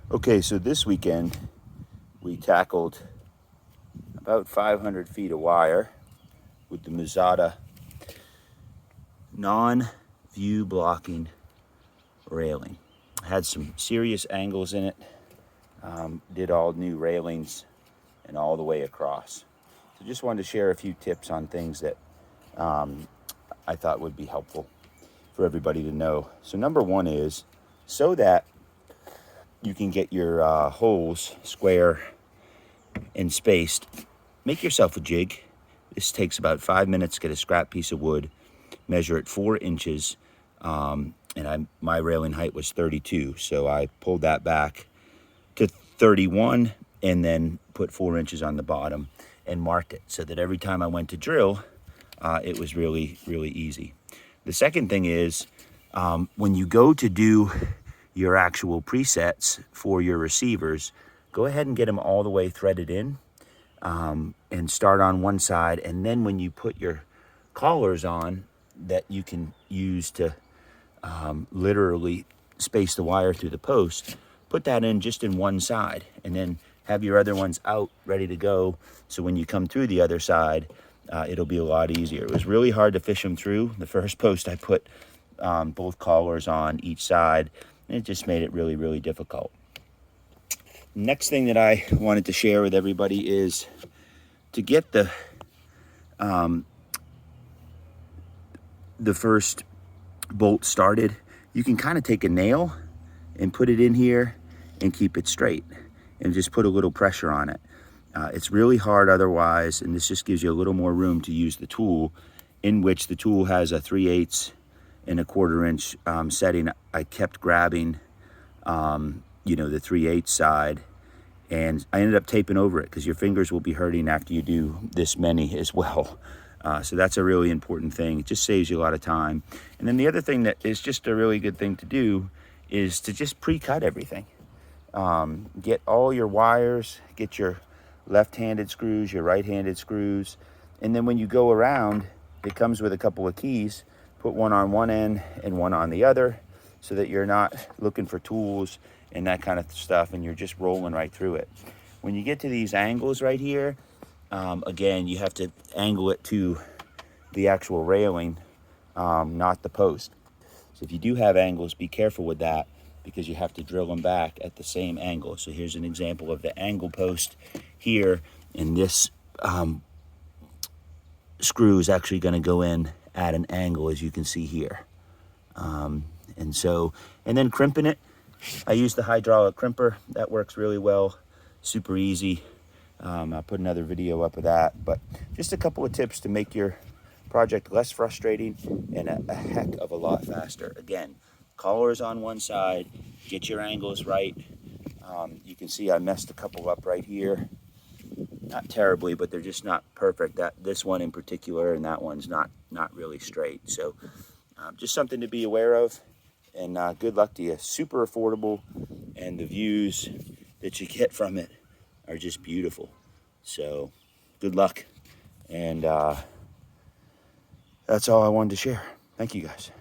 Okay, so this weekend we tackled about 500 feet of wire with the Muzata non-view blocking railing. Had some serious angles in it. Did all new railings and all the way across. So just wanted to share a few tips on things that I thought would be helpful for everybody to know. So number one is, so that you can get your holes square and spaced, make yourself a jig. This takes about 5 minutes. Get a scrap piece of wood, measure it 4 inches, and my railing height was 32, so I pulled that back to 31 and then put 4 inches on the bottom and marked it so that every time I went to drill, it was really easy. The second thing is, when you go to do your actual presets for your receivers, go ahead and get them all the way threaded in, and start on one side, and then when you put your collars on that you can use to literally space the wire through the post, put that in just in one side, and then have your other ones out ready to go, so when you come through the other side, it'll be a lot easier. It was really hard to fish them through. The first post I put both collars on each side, and it just made it really difficult. Next thing that I wanted to share with everybody is to get the first bolt started. You can kind of take a nail and put it in here and keep it straight and just put a little pressure on it. It's really hard otherwise, and this just gives you a little more room to use the tool, in which the tool has a 3/8 and a 1/4 inch setting. I kept grabbing the 3/8 side, and I ended up taping over it because your fingers will be hurting after you do this many as well. So that's a really important thing. It just saves you a lot of time. And then the other thing that is just a really good thing to do is to just pre-cut everything. Get all your wires, get your left-handed screws, your right-handed screws, and then when you go around, it comes with a couple of keys. Put one on one end and one on the other, so that you're not looking for tools and that kind of stuff, and you're just rolling right through it. When you get to these angles right here, again, you have to angle it to the actual railing, not the post. So if you do have angles, be careful with that, because you have to drill them back at the same angle. So here's an example of the angle post here, and this screw is actually going to go in at an angle, as you can see here. And then crimping it, I use the hydraulic crimper. That works really well, super easy. I'll put another video up of that, but just a couple of tips to make your project less frustrating and a heck of a lot faster. Again, collars on one side, get your angles right. You can see I messed a couple up right here. Not terribly, but they're just not perfect. This one in particular, and that one's not really straight. So just something to be aware of, and good luck to you. Super affordable, and the views that you get from it are just beautiful. So good luck, and that's all I wanted to share. Thank you guys.